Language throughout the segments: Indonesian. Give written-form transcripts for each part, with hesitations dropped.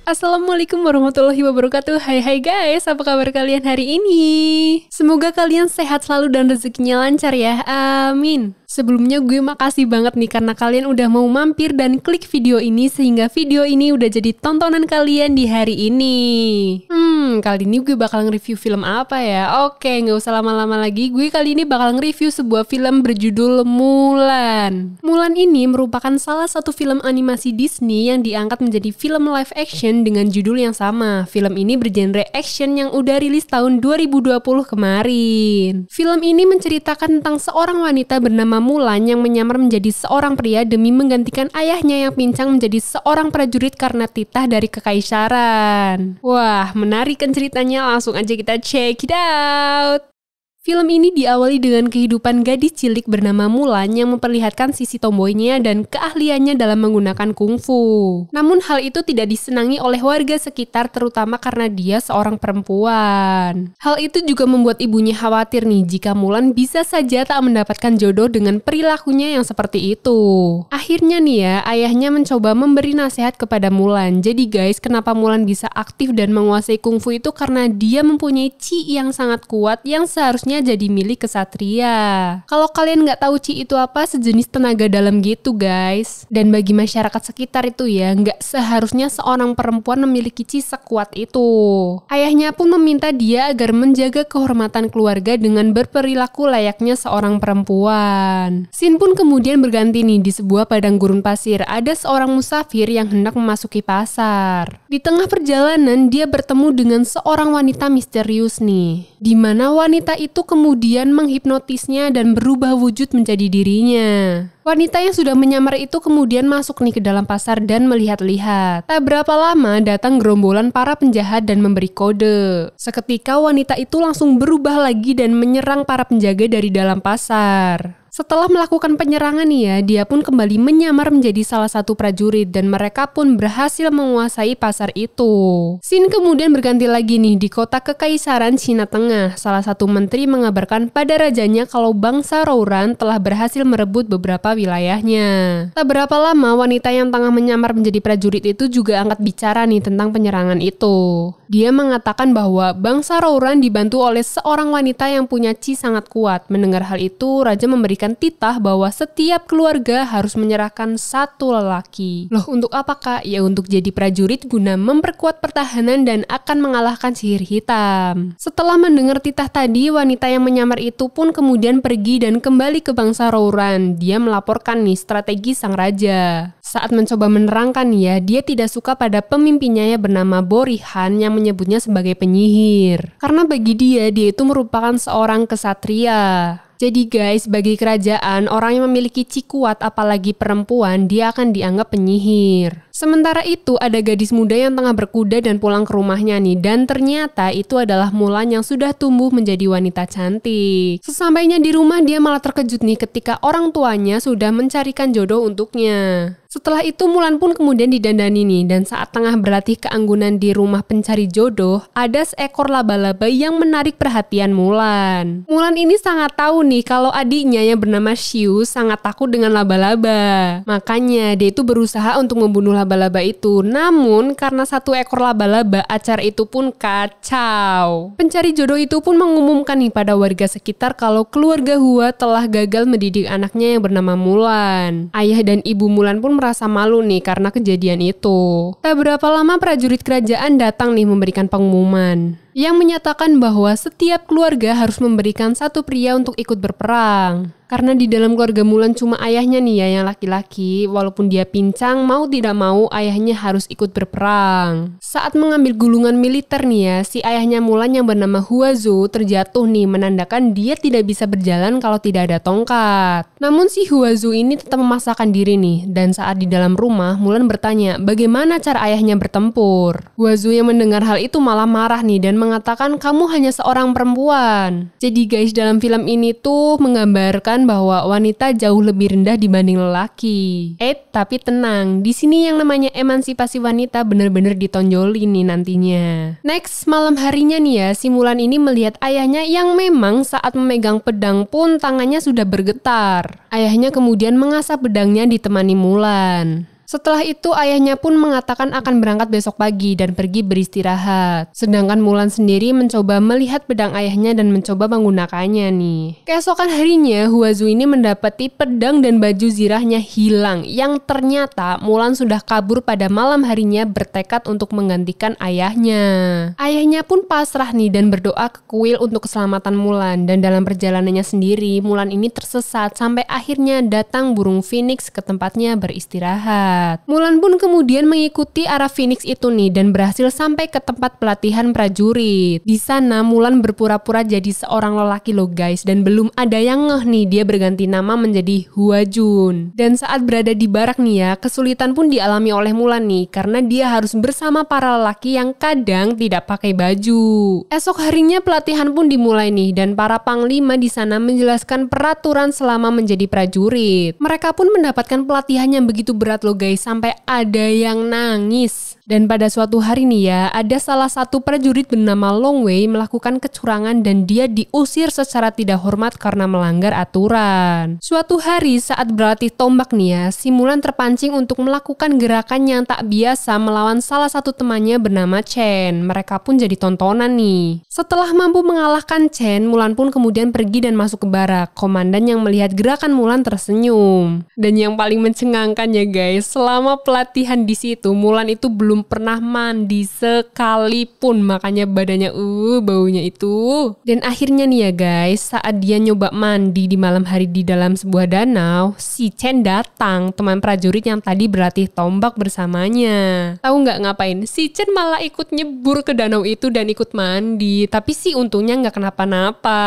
Assalamualaikum warahmatullahi wabarakatuh. Hai guys, apa kabar kalian hari ini? Semoga kalian sehat selalu dan rezekinya lancar ya, amin. Sebelumnya gue makasih banget nih karena kalian udah mau mampir dan klik video ini sehingga video ini udah jadi tontonan kalian di hari ini. Kali ini gue bakal nge-review film apa ya? Oke, gak usah lama-lama lagi. Gue kali ini bakal nge-review sebuah film berjudul Mulan. Mulan ini merupakan salah satu film animasi Disney yang diangkat menjadi film live action dengan judul yang sama. Film ini bergenre action yang udah rilis tahun 2020 kemarin. Film ini menceritakan tentang seorang wanita bernama Mulan yang menyamar menjadi seorang pria demi menggantikan ayahnya yang pincang menjadi seorang prajurit karena titah dari kekaisaran. Wah, menarik kan ceritanya, langsung aja kita check it out. Film ini diawali dengan kehidupan gadis cilik bernama Mulan yang memperlihatkan sisi tomboynya dan keahliannya dalam menggunakan kungfu. Namun hal itu tidak disenangi oleh warga sekitar terutama karena dia seorang perempuan. Hal itu juga membuat ibunya khawatir nih jika Mulan bisa saja tak mendapatkan jodoh dengan perilakunya yang seperti itu. Akhirnya nih ya, ayahnya mencoba memberi nasihat kepada Mulan. Jadi guys, kenapa Mulan bisa aktif dan menguasai kungfu itu karena dia mempunyai chi yang sangat kuat yang seharusnya jadi milik kesatria. Kalau kalian nggak tahu chi itu apa, sejenis tenaga dalam gitu guys. Dan bagi masyarakat sekitar itu ya, nggak seharusnya seorang perempuan memiliki chi sekuat itu. Ayahnya pun meminta dia agar menjaga kehormatan keluarga dengan berperilaku layaknya seorang perempuan. Scene pun kemudian berganti nih di sebuah padang gurun pasir. Ada seorang musafir yang hendak memasuki pasar. Di tengah perjalanan dia bertemu dengan seorang wanita misterius nih, di mana wanita itu kemudian menghipnotisnya dan berubah wujud menjadi dirinya. Wanita yang sudah menyamar itu kemudian masuk nih ke dalam pasar dan melihat-lihat. Tak berapa lama datang gerombolan para penjahat dan memberi kode. Seketika wanita itu langsung berubah lagi dan menyerang para penjaga dari dalam pasar. Setelah melakukan penyerangan nih ya, dia pun kembali menyamar menjadi salah satu prajurit dan mereka pun berhasil menguasai pasar itu. Scene kemudian berganti lagi nih di kota Kekaisaran Cina Tengah. Salah satu menteri mengabarkan pada rajanya kalau bangsa Rouran telah berhasil merebut beberapa wilayahnya. Tak berapa lama wanita yang tengah menyamar menjadi prajurit itu juga angkat bicara nih tentang penyerangan itu. Dia mengatakan bahwa bangsa Rouran dibantu oleh seorang wanita yang punya chi sangat kuat. Mendengar hal itu, raja memberikan titah bahwa setiap keluarga harus menyerahkan satu lelaki. Loh, untuk apa kak? Ya untuk jadi prajurit guna memperkuat pertahanan dan akan mengalahkan sihir hitam. Setelah mendengar titah tadi, wanita yang menyamar itu pun kemudian pergi dan kembali ke bangsa Rouran. Dia melaporkan nih strategi sang raja. Saat mencoba menerangkan ya, dia tidak suka pada pemimpinnya yang bernama Borihan yang menyebutnya sebagai penyihir. Karena bagi dia itu merupakan seorang kesatria. Jadi guys, bagi kerajaan, orang yang memiliki chi kuat apalagi perempuan, dia akan dianggap penyihir. Sementara itu, ada gadis muda yang tengah berkuda dan pulang ke rumahnya nih. Dan ternyata itu adalah Mulan yang sudah tumbuh menjadi wanita cantik. Sesampainya di rumah, dia malah terkejut nih ketika orang tuanya sudah mencarikan jodoh untuknya. Setelah itu Mulan pun kemudian didandani nih, dan saat tengah berlatih keanggunan di rumah pencari jodoh, ada seekor laba-laba yang menarik perhatian Mulan. Mulan ini sangat tahu nih kalau adiknya yang bernama Xiu sangat takut dengan laba-laba. Makanya dia itu berusaha untuk membunuh laba-laba itu. Namun karena satu ekor laba-laba, acara itu pun kacau. Pencari jodoh itu pun mengumumkan nih pada warga sekitar kalau keluarga Hua telah gagal mendidik anaknya yang bernama Mulan. Ayah dan ibu Mulan pun merasa malu nih karena kejadian itu. Tak berapa lama prajurit kerajaan datang nih memberikan pengumuman yang menyatakan bahwa setiap keluarga harus memberikan satu pria untuk ikut berperang. Karena di dalam keluarga Mulan cuma ayahnya nih ya yang laki-laki, walaupun dia pincang, mau tidak mau ayahnya harus ikut berperang. Saat mengambil gulungan militer nih ya, si ayahnya Mulan yang bernama Huazhu terjatuh nih, menandakan dia tidak bisa berjalan kalau tidak ada tongkat. Namun si Huazhu ini tetap memaksakan diri nih, dan saat di dalam rumah, Mulan bertanya bagaimana cara ayahnya bertempur. Huazhu yang mendengar hal itu malah marah nih dan mengatakan kamu hanya seorang perempuan. Jadi guys, dalam film ini tuh menggambarkan bahwa wanita jauh lebih rendah dibanding lelaki. Tapi tenang, di sini yang namanya emansipasi wanita benar-benar ditonjolin nih nantinya. Next, malam harinya nih ya, si Mulan ini melihat ayahnya yang memang saat memegang pedang pun tangannya sudah bergetar. Ayahnya kemudian mengasah pedangnya ditemani Mulan. Setelah itu ayahnya pun mengatakan akan berangkat besok pagi dan pergi beristirahat. Sedangkan Mulan sendiri mencoba melihat pedang ayahnya dan mencoba menggunakannya nih. Keesokan harinya Huazu ini mendapati pedang dan baju zirahnya hilang, yang ternyata Mulan sudah kabur pada malam harinya bertekad untuk menggantikan ayahnya. Ayahnya pun pasrah nih dan berdoa ke kuil untuk keselamatan Mulan, dan dalam perjalanannya sendiri Mulan ini tersesat sampai akhirnya datang burung phoenix ke tempatnya beristirahat. Mulan pun kemudian mengikuti arah phoenix itu nih dan berhasil sampai ke tempat pelatihan prajurit. Di sana Mulan berpura-pura jadi seorang lelaki loh guys, dan belum ada yang ngeh nih dia berganti nama menjadi Huajun. Dan saat berada di barak nih ya, kesulitan pun dialami oleh Mulan nih karena dia harus bersama para lelaki yang kadang tidak pakai baju. Esok harinya pelatihan pun dimulai nih dan para panglima di sana menjelaskan peraturan selama menjadi prajurit. Mereka pun mendapatkan pelatihan yang begitu berat loh guys, sampai ada yang nangis. Dan pada suatu hari nih ya, ada salah satu prajurit bernama Long Wei melakukan kecurangan dan dia diusir secara tidak hormat karena melanggar aturan. Suatu hari saat berlatih tombak nih ya, si Mulan terpancing untuk melakukan gerakan yang tak biasa melawan salah satu temannya bernama Chen. Mereka pun jadi tontonan nih. Setelah mampu mengalahkan Chen, Mulan pun kemudian pergi dan masuk ke barak. Komandan yang melihat gerakan Mulan tersenyum. Dan yang paling mencengangkan ya guys, selama pelatihan di situ Mulan itu belum pernah mandi sekalipun, makanya badannya baunya itu. Dan akhirnya nih ya guys, saat dia nyoba mandi di malam hari di dalam sebuah danau, si Chen datang, teman prajurit yang tadi berlatih tombak bersamanya. Tahu nggak ngapain? Si Chen malah ikut nyebur ke danau itu dan ikut mandi, tapi sih untungnya nggak kenapa-napa.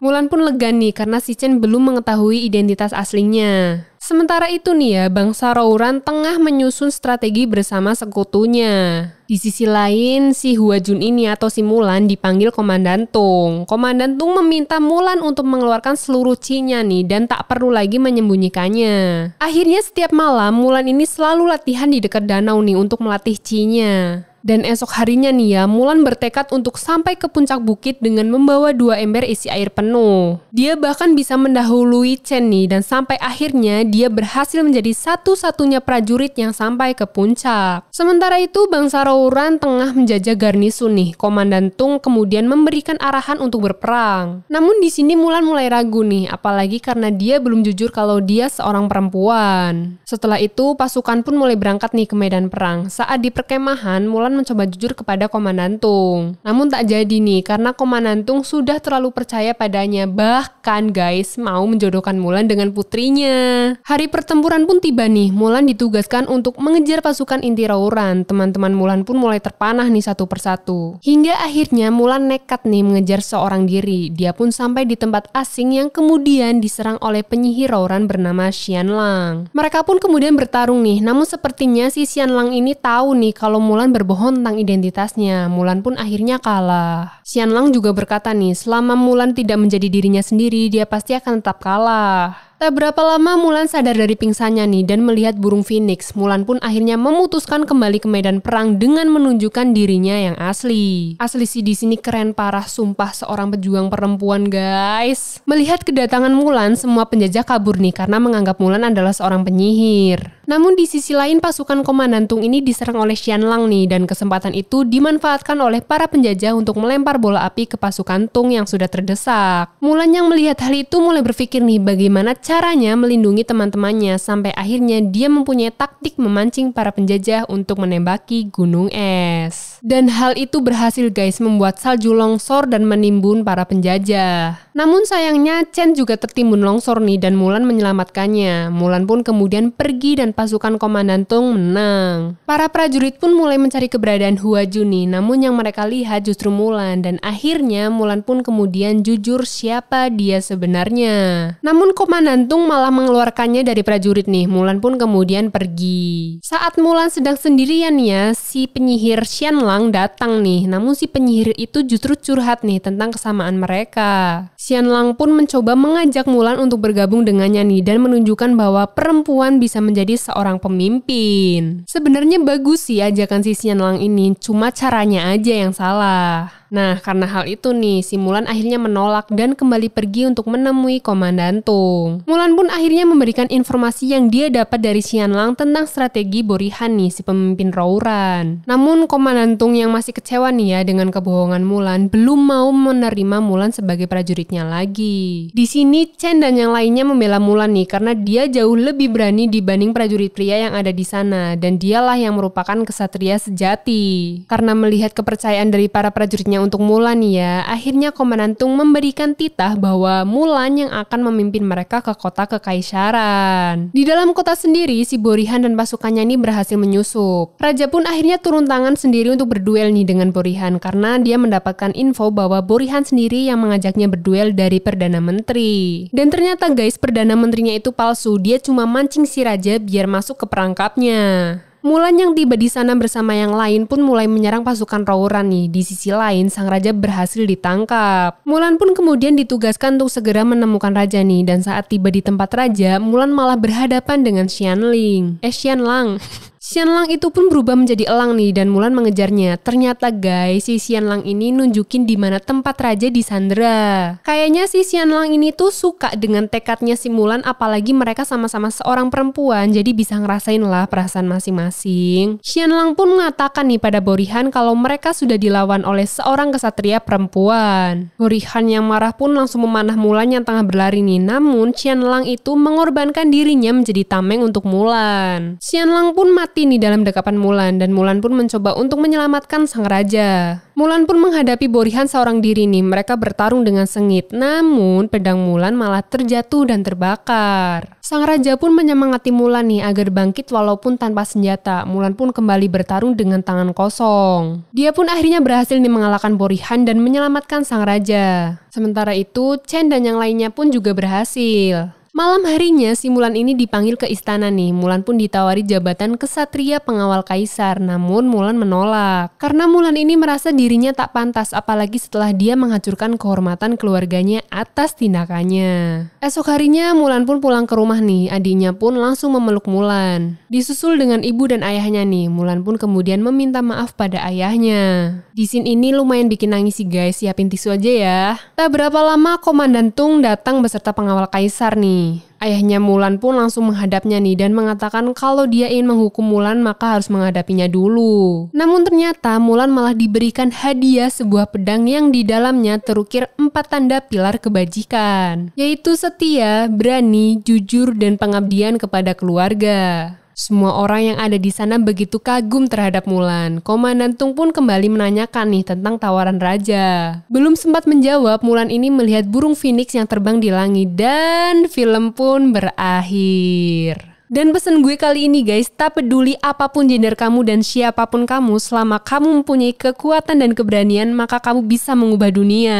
Mulan pun lega nih karena si Chen belum mengetahui identitas aslinya. Sementara itu nih ya, bangsa Rouran tengah menyusun strategi bersama sekutunya. Di sisi lain, si Huajun ini atau si Mulan dipanggil Komandan Tung. Komandan Tung meminta Mulan untuk mengeluarkan seluruh chi-nya nih dan tak perlu lagi menyembunyikannya. Akhirnya setiap malam Mulan ini selalu latihan di dekat danau nih untuk melatih chi-nya. Dan esok harinya nih ya, Mulan bertekad untuk sampai ke puncak bukit dengan membawa 2 ember isi air penuh. Dia bahkan bisa mendahului Chen nih dan sampai akhirnya dia berhasil menjadi satu-satunya prajurit yang sampai ke puncak. Sementara itu bangsa Rouran tengah menjajah garnisun nih. Komandan Tung kemudian memberikan arahan untuk berperang. Namun di sini Mulan mulai ragu nih, apalagi karena dia belum jujur kalau dia seorang perempuan. Setelah itu pasukan pun mulai berangkat nih ke medan perang. Saat di perkemahan, Mulan mencoba jujur kepada Komandan Tung. Namun tak jadi nih karena Komandan Tung sudah terlalu percaya padanya. Bahkan guys mau menjodohkan Mulan dengan putrinya. Hari pertempuran pun tiba nih. Mulan ditugaskan untuk mengejar pasukan inti Rouran. Teman-teman Mulan pun mulai terpanah nih satu persatu. Hingga akhirnya Mulan nekat nih mengejar seorang diri. Dia pun sampai di tempat asing yang kemudian diserang oleh penyihir Rouran bernama Xianlang. Mereka pun kemudian bertarung nih. Namun sepertinya si Xianlang ini tahu nih kalau Mulan berbohong tentang identitasnya. Mulan pun akhirnya kalah. Xianlang juga berkata nih, selama Mulan tidak menjadi dirinya sendiri, dia pasti akan tetap kalah. Tak berapa lama Mulan sadar dari pingsannya nih dan melihat burung phoenix. Mulan pun akhirnya memutuskan kembali ke medan perang dengan menunjukkan dirinya yang asli. Asli sih di sini keren parah, sumpah seorang pejuang perempuan guys. Melihat kedatangan Mulan, semua penjajah kabur nih karena menganggap Mulan adalah seorang penyihir. Namun di sisi lain pasukan Komandan Tung ini diserang oleh Xianlang nih dan kesempatan itu dimanfaatkan oleh para penjajah untuk melempar bola api ke pasukan Tung yang sudah terdesak. Mulan yang melihat hal itu mulai berpikir nih bagaimana caranya melindungi teman-temannya sampai akhirnya dia mempunyai taktik memancing para penjajah untuk menembaki gunung es. Dan hal itu berhasil guys membuat salju longsor dan menimbun para penjajah. Namun sayangnya Chen juga tertimbun longsor nih dan Mulan menyelamatkannya. Mulan pun kemudian pergi dan pasukan Komandan Tung menang. Para prajurit pun mulai mencari keberadaan Huajun nih, namun yang mereka lihat justru Mulan dan akhirnya Mulan pun kemudian jujur siapa dia sebenarnya. Namun Komandan Tung malah mengeluarkannya dari prajurit nih. Mulan pun kemudian pergi. Saat Mulan sedang sendirian ya, si penyihir Xianlang datang nih. Namun si penyihir itu justru curhat nih tentang kesamaan mereka. Xianlang pun mencoba mengajak Mulan untuk bergabung dengannya nih dan menunjukkan bahwa perempuan bisa menjadi seorang pemimpin. Sebenarnya bagus sih ajakan si Xianlang ini, cuma caranya aja yang salah. Nah, karena hal itu nih, si Mulan akhirnya menolak dan kembali pergi untuk menemui Komandan Tung. Mulan pun akhirnya memberikan informasi yang dia dapat dari Xianlang tentang strategi Borihan nih, si pemimpin Rouran. Namun Komandan Tung yang masih kecewa nih ya dengan kebohongan Mulan, belum mau menerima Mulan sebagai prajuritnya lagi. Di sini Chen dan yang lainnya membela Mulan nih karena dia jauh lebih berani dibanding prajurit pria yang ada di sana, dan dialah yang merupakan kesatria sejati. Karena melihat kepercayaan dari para prajuritnya untuk Mulan nih ya, akhirnya Komandan Tung memberikan titah bahwa Mulan yang akan memimpin mereka ke kota kekaisaran. Di dalam kota sendiri, si Borihan dan pasukannya ini berhasil menyusup. Raja pun akhirnya turun tangan sendiri untuk berduel nih dengan Borihan karena dia mendapatkan info bahwa Borihan sendiri yang mengajaknya berduel dari Perdana Menteri. Dan ternyata guys, Perdana Menterinya itu palsu, dia cuma mancing si raja biar masuk ke perangkapnya. Mulan yang tiba di sana bersama yang lain pun mulai menyerang pasukan Rouran nih. Di sisi lain, sang raja berhasil ditangkap. Mulan pun kemudian ditugaskan untuk segera menemukan raja nih. Dan saat tiba di tempat raja, Mulan malah berhadapan dengan Xianlang. Xianlang itu pun berubah menjadi elang nih dan Mulan mengejarnya. Ternyata guys, si Xianlang ini nunjukin di mana tempat raja disandera. Kayaknya si Xianlang ini tuh suka dengan tekadnya si Mulan, apalagi mereka sama-sama seorang perempuan, jadi bisa ngerasain lah perasaan masing-masing. Xianlang pun mengatakan nih pada Borihan kalau mereka sudah dilawan oleh seorang kesatria perempuan. Borihan yang marah pun langsung memanah Mulan yang tengah berlari nih. Namun Xianlang itu mengorbankan dirinya menjadi tameng untuk Mulan. Xianlang pun mati nih dalam dekapan Mulan dan Mulan pun mencoba untuk menyelamatkan sang raja. Mulan pun menghadapi Borihan seorang diri nih. Mereka bertarung dengan sengit. Namun pedang Mulan malah terjatuh dan terbakar. Sang raja pun menyemangati Mulan nih agar bangkit walaupun tanpa senjata. Mulan pun kembali bertarung dengan tangan kosong. Dia pun akhirnya berhasil nih mengalahkan Borihan dan menyelamatkan sang raja. Sementara itu, Chen dan yang lainnya pun juga berhasil. Malam harinya, si Mulan ini dipanggil ke istana nih. Mulan pun ditawari jabatan kesatria pengawal kaisar, namun Mulan menolak. Karena Mulan ini merasa dirinya tak pantas, apalagi setelah dia menghancurkan kehormatan keluarganya atas tindakannya. Esok harinya, Mulan pun pulang ke rumah nih. Adiknya pun langsung memeluk Mulan. Disusul dengan ibu dan ayahnya nih. Mulan pun kemudian meminta maaf pada ayahnya. Di scene ini lumayan bikin nangis sih guys, siapin tisu aja ya. Tak berapa lama Komandan Tung datang beserta pengawal kaisar nih. Ayahnya Mulan pun langsung menghadapnya nih dan mengatakan kalau dia ingin menghukum Mulan maka harus menghadapinya dulu. Namun ternyata Mulan malah diberikan hadiah sebuah pedang yang di dalamnya terukir 4 tanda pilar kebajikan, yaitu setia, berani, jujur, dan pengabdian kepada keluarga. Semua orang yang ada di sana begitu kagum terhadap Mulan. Komandan Tung pun kembali menanyakan nih tentang tawaran raja. Belum sempat menjawab, Mulan ini melihat burung phoenix yang terbang di langit dan film pun berakhir. Dan pesan gue kali ini guys, tak peduli apapun gender kamu dan siapapun kamu, selama kamu mempunyai kekuatan dan keberanian, maka kamu bisa mengubah dunia.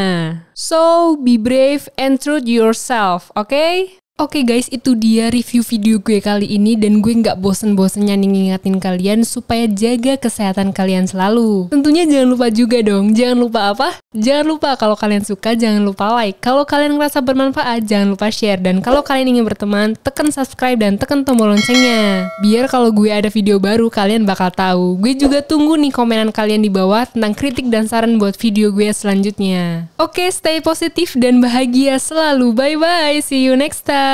So, be brave and true to yourself, okay? Oke guys, itu dia review video gue kali ini dan gue nggak bosen-bosennya nih ngingetin kalian supaya jaga kesehatan kalian selalu. Tentunya jangan lupa juga dong, jangan lupa apa? Jangan lupa kalau kalian suka jangan lupa like. Kalau kalian ngerasa bermanfaat jangan lupa share. Dan kalau kalian ingin berteman, tekan subscribe dan tekan tombol loncengnya. Biar kalau gue ada video baru kalian bakal tahu. Gue juga tunggu nih komenan kalian di bawah tentang kritik dan saran buat video gue selanjutnya. Oke, stay positif dan bahagia selalu. Bye bye, see you next time.